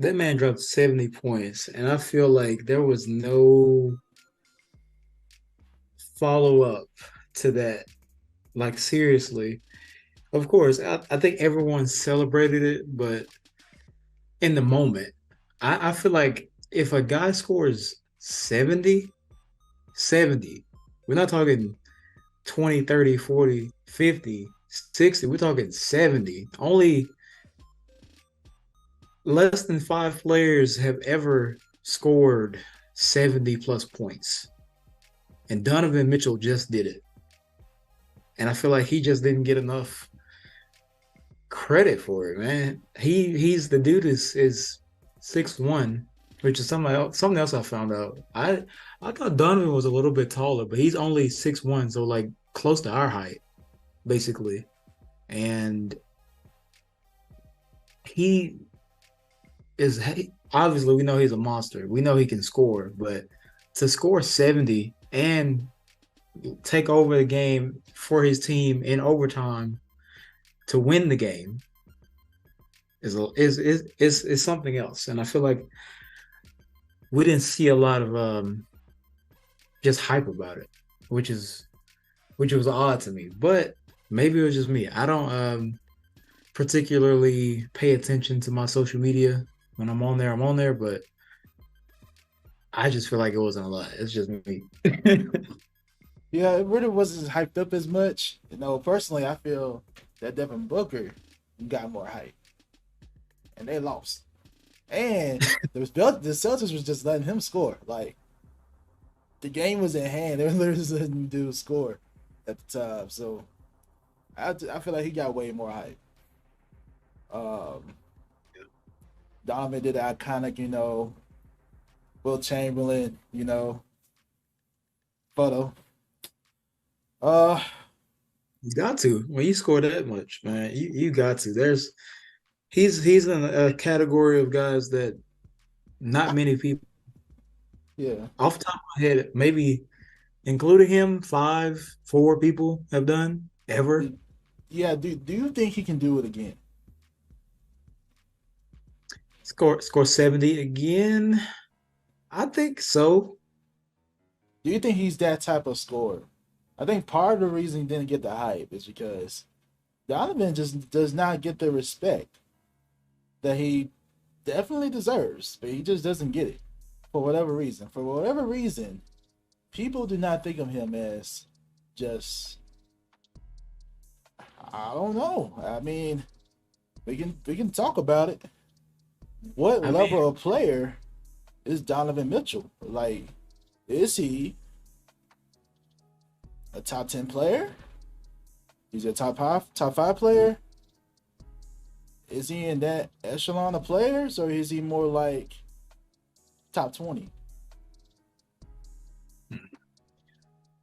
That man dropped 70 points, and I feel like there was no follow up to that. Like, seriously. Of course, I think everyone celebrated it, but in the moment, I feel like if a guy scores 70, 70, we're not talking 20, 30, 40, 50, 60, we're talking 70. Only less than five players have ever scored 70 plus points. And Donovan Mitchell just did it. And I feel like he just didn't get enough credit for it, man. He's the dude is 6'1", which is something else I found out. I thought Donovan was a little bit taller, but he's only 6'1", so like close to our height, basically. And he obviously we know he's a monster. We know he can score, but to score 70 and take over the game for his team in overtime to win the game is something else. And I feel like we didn't see a lot of just hype about it, which is which was odd to me. But maybe it was just me. I don't particularly pay attention to my social media when I'm on there. I'm on there, but I just feel like it wasn't a lot. It's just me. Yeah, it really wasn't hyped up as much. Personally, I feel that Devin Booker got more hype, and they lost. And the Celtics was just letting him score. Like the game was in hand. They were literally just letting him do score at the time. So I feel like he got way more hype. Um, Donovan did the iconic, Will Chamberlain, photo. Uh, You got to when you score that much, man. You got to. He's in a category of guys that not many people yeah, off the top of my head, maybe including him, five, four people have done ever. yeah. Do you think he can do it again? Score 70 again. I think so. Do you think he's that type of scorer? I think part of the reason he didn't get the hype is because Donovan just does not get the respect that he definitely deserves, but he just doesn't get it for whatever reason. For whatever reason, people do not think of him as just I don't know. I mean, we can talk about it. What I mean, level of player is Donovan Mitchell? Like, is he a top 10 player? He's a top five player. Is he in that echelon of players, or is he more like top 20?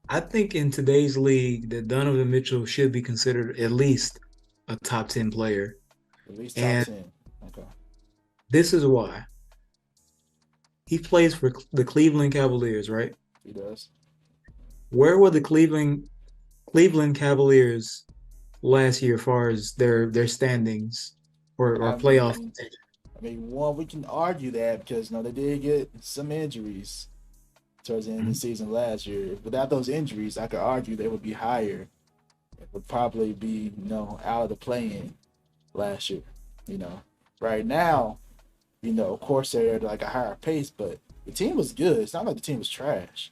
I think in today's league that Donovan Mitchell should be considered at least a top 10 player. At least top And 10. Okay, this is why. He plays for the Cleveland Cavaliers, right? he does. Where were the Cleveland Cavaliers last year as far as their standings or I playoff mean, contention? one, we can argue that because they did get some injuries towards the end of the Mhm. season last year. Without those injuries, I could argue they would be higher. It would probably be out of the play-in last year. You know, right now, of course they're at like a higher pace, but the team was good. It's not like the team was trash.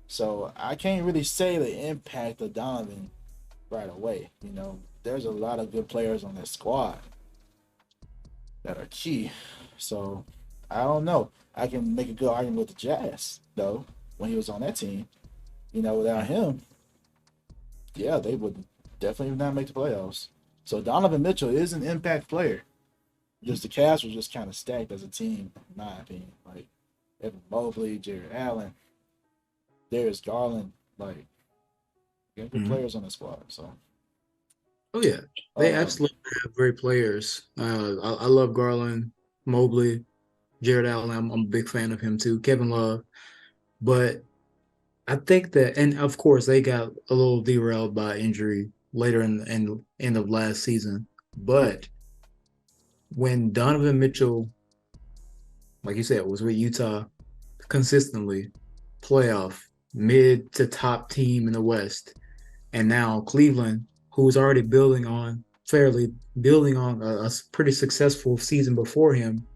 So I can't really say the impact of Donovan right away. There's a lot of good players on that squad that are key. So I don't know. I can make a good argument with the Jazz though when he was on that team. Without him, yeah, they would definitely not make the playoffs. So Donovan Mitchell is an impact player. Just the Cavs were just kind of stacked as a team, in my opinion. Like Evan Mobley, Jared Allen, Darius Garland, like you got good Mhm. players on the squad. So Oh yeah, they um, absolutely have great players. I love Garland, Mobley, Jared Allen. I'm a big fan of him too. Kevin Love, but I think that, and of course, they got a little derailed by injury later in the end of last season. But when Donovan Mitchell like you said, was with Utah consistently, playoff, mid to top team in the West. And now Cleveland, who was already building on a pretty successful season before him,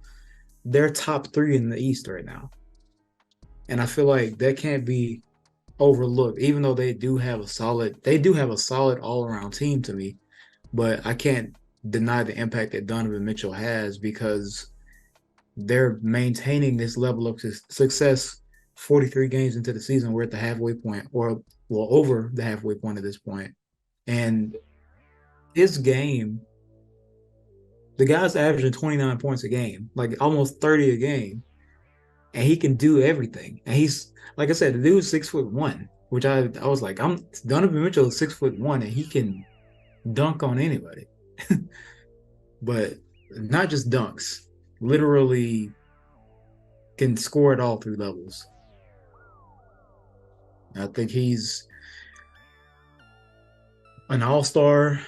they're top three in the East right now. And I feel like that can't be overlooked, even though they do have a solid all around team to me. But I can't deny the impact that Donovan Mitchell has because they're maintaining this level of success 43 games into the season. We're at the halfway point, or well, over the halfway point at this point. And his game, the guy's averaging 29 points a game, like almost 30 a game, and he can do everything. And he's, like I said, the dude's 6'1", which I was like, Donovan Mitchell is 6'1", and he can dunk on anybody. But not just dunks, literally can score at all three levels. I think he's an all-star,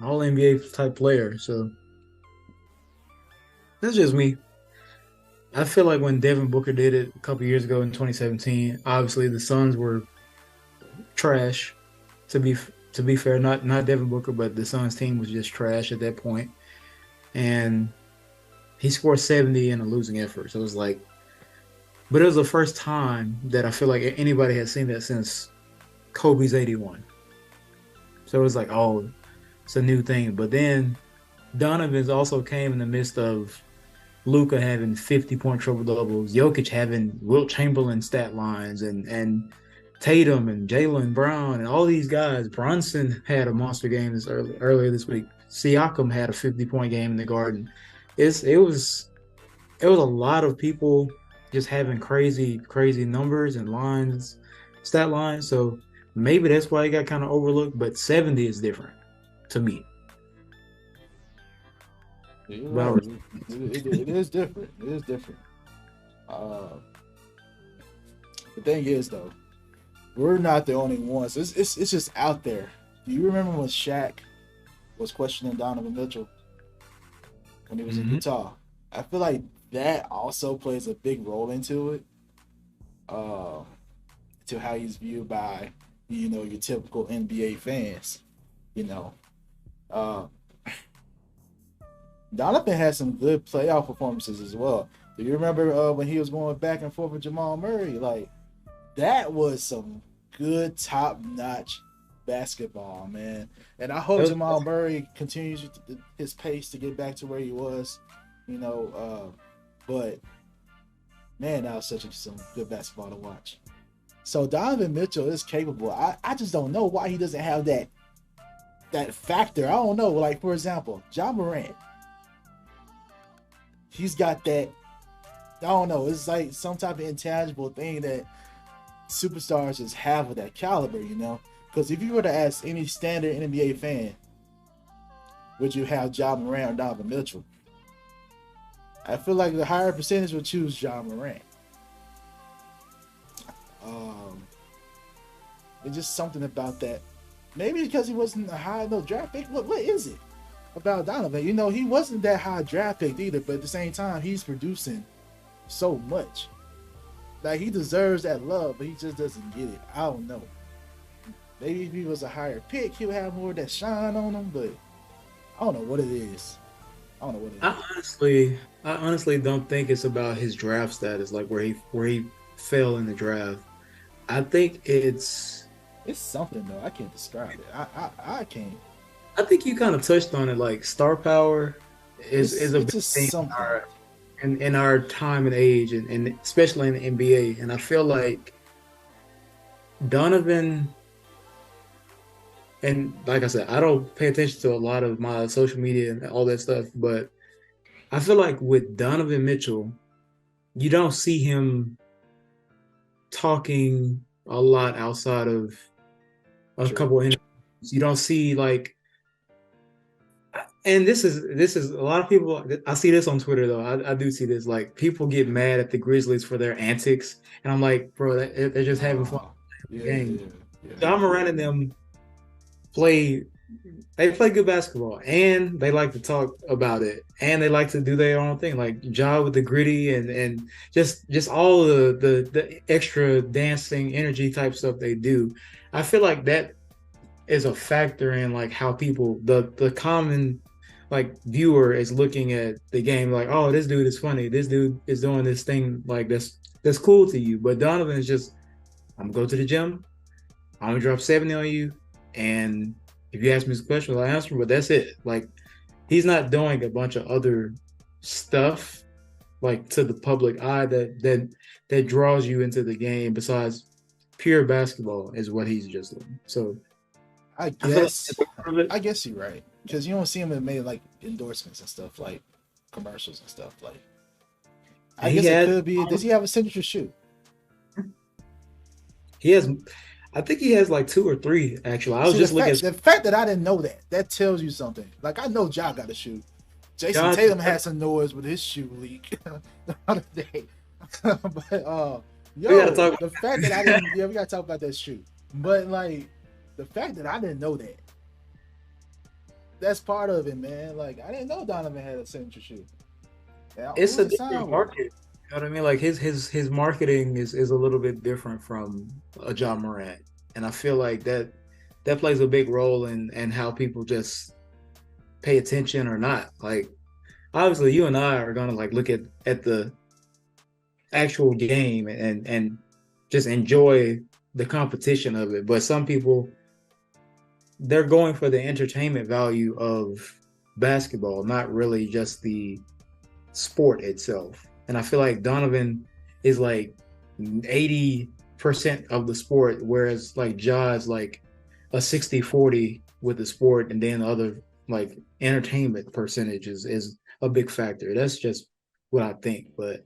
all-NBA type player. So that's just me. I feel like when Devin Booker did it a couple years ago in 2017, obviously the Suns were trash. To be fair, not Devin Booker, but the Suns team was just trash at that point. And he scored 70 in a losing effort. So it was like, but it was the first time that I feel like anybody had seen that since Kobe's 81. So it was like, oh, it's a new thing. But then Donovan's also came in the midst of Luka having 50-point triple doubles, Jokic having Wilt Chamberlain stat lines, and Tatum and Jaylen Brown and all these guys. Brunson had a monster game earlier this week. Siakam had a 50-point game in the Garden. It was a lot of people just having crazy numbers and stat lines. So maybe that's why he got kind of overlooked. But 70 is different to me. Right. It is different. It is different. The thing is, though, we're not the only ones. It's just out there. Do you remember when Shaq was questioning Donovan Mitchell when he was in Utah? I feel like that also plays a big role into it, to how he's viewed by, your typical NBA fans. Donovan had some good playoff performances as well. Do you remember when he was going back and forth with Jamal Murray? Like, that was some good top-notch basketball, man. And I hope Jamal Murray continues his pace to get back to where he was, but man, that was some good basketball to watch. So Donovan Mitchell is capable. I just don't know why he doesn't have that factor. I don't know. Like, for example, Ja Morant. He's got that, I don't know, it's like some type of intangible thing that superstars just have with that caliber, Because if you were to ask any standard NBA fan, would you have Ja Morant or Donovan Mitchell? I feel like the higher percentage would choose Ja Morant. It's just something about that. Maybe because he wasn't a high enough draft pick. What is it about Donovan? He wasn't that high draft pick either, but at the same time, he's producing so much. Like, he deserves that love, but he just doesn't get it. I don't know. Maybe if he was a higher pick, he would have more of that shine on him, but I don't know what it is. I honestly don't think it's about his draft status, like where he fell in the draft. I think it's something though. I can't describe it. I can't. I think you kind of touched on it. Like, star power is a big thing in our time and age, and especially in the NBA. And I feel like Donovan, and like I said, I don't pay attention to a lot of my social media and all that stuff, but I feel like with Donovan Mitchell, you don't see him talking a lot outside of a couple of interviews. You don't see, like, and this is a lot of people. I see this on Twitter though. I do see this. Like, people get mad at the Grizzlies for their antics, and I'm like, bro, they're just having fun. Yeah. Ja Morant and them play They play good basketball, and they like to talk about it, and they like to do their own thing, like job with the gritty and just all the extra dancing energy type stuff they do. I feel like that is a factor in like how people the common like viewer is looking at the game like, oh, this dude is funny, this dude is doing this thing like that's cool to you. But Donovan is just, I'm gonna go to the gym, I'm gonna drop 70 on you, and if you ask me this question, I'll answer, but that's it. Like, he's not doing a bunch of other stuff like to the public eye that draws you into the game besides pure basketball is what he's just doing. So I I feel guess like I guess you're right because you don't see him in many like endorsements and stuff like commercials and stuff like. I he guess it has could be. Does he have a signature shoe? he has I think he has like two or three actually. I was See, just looking at the fact that I didn't know that tells you something. Like I know Ja got a shoe. Jason John. Tatum had some noise with his shoe leak the other day. But We gotta yo, talk the fact that I didn't, yeah, we gotta talk about that shoe. But like the fact that I didn't know that's part of it, man. Like I didn't know Donovan had a signature shoe. Yeah, it's who a was it signed different with? market. You know what I mean? Like his marketing is a little bit different from a John Morant, and I feel like that plays a big role in how people just pay attention or not. Like obviously, you and I are gonna like look at the actual game and just enjoy the competition of it, but some people, they're going for the entertainment value of basketball, not really just the sport itself. And I feel like Donovan is like 80% of the sport, whereas like Ja is like a 60-40 with the sport, and then the other like entertainment percentage is a big factor. That's just what I think. But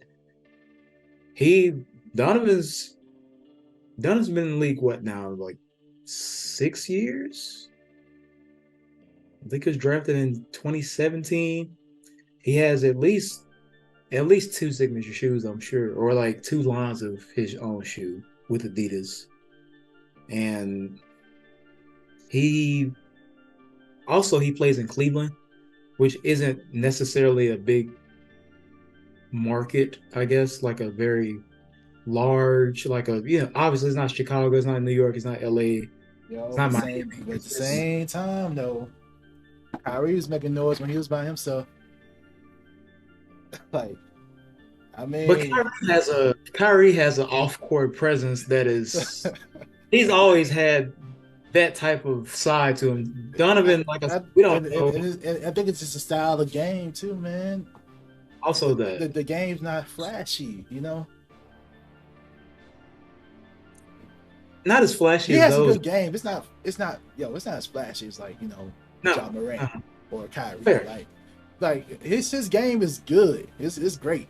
he Donovan's Donovan's been in the league what now? Like 6 years? I think he was drafted in 2017. He has at least two signature shoes, I'm sure, or like two lines of his own shoe with Adidas. And he he plays in Cleveland, which isn't necessarily a big market, I guess, like a very large, like a, obviously it's not Chicago, it's not New York, it's not LA, it's Yo, not Miami. but at the It's same time though, Kyrie was making noise when he was by himself. Like, I but mean, Kyrie has an off court presence that is, he's always had that type of side to him. I, Donovan, like I said, we don't know. and I think it's just a style of game too, man. Also, that The game's not flashy, you know. not as flashy He as has a those. good game. It's not as flashy as like No, John Morant no, or Kyrie. fair. Like his game is good. It's great,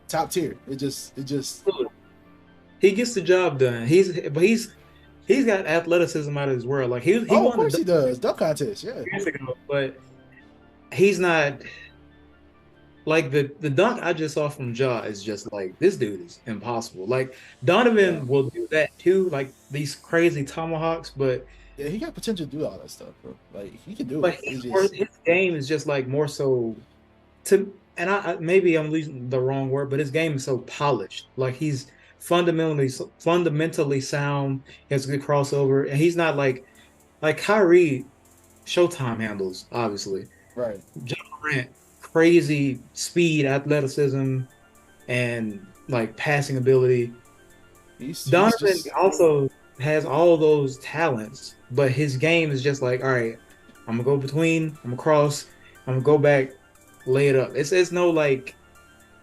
top tier. It just He gets the job done. He's got athleticism out of his world. Like he oh, of won the course dunk he does dunk contest. Yeah, years ago, but he's not like the dunk I just saw from Ja is just like, this dude is impossible. Like yeah, Donovan will do that too, like these crazy tomahawks, but yeah. He got potential to do all that stuff, bro. Like he can do but it. It's just his game is just like more so to, and maybe I'm using the wrong word, but his game is so polished. Like he's fundamentally sound. He has a good crossover, and he's not like Kyrie. Showtime handles obviously. right. John Morant, crazy speed, athleticism, and like passing ability. He's Donovan just also has all those talents, but his game is just like, all right, I'm gonna go between, I'm gonna cross, I'm gonna go back, lay it up. It's no like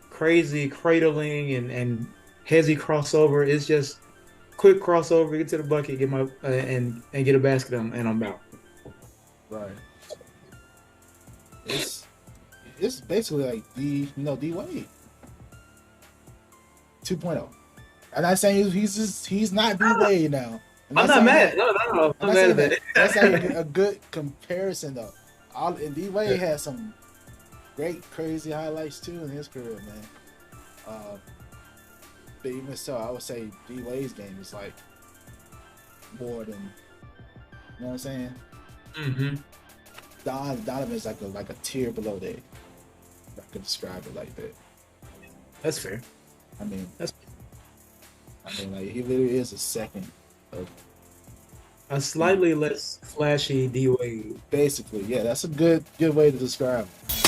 crazy cradling and heavy crossover. It's just quick crossover, get to the bucket, get my and get a basket, and I'm out. right. It's it's basically like D Wade 2.0. I'm not saying he's not D Wade now. I'm not mad. No, no, I'm I'm not not mad saying at that. that. That's like a good comparison though. And D Wade has some great crazy highlights too in his career, man. Uh, but even so, I would say D Wade's game is like more than, you know what I'm saying? Mm-hmm. Donovan is like a tier below that. If I could describe it like that. That's fair. I mean, That's like he literally is a second of a slightly less flashy D Wade. basically. Yeah, that's a good way to describe him.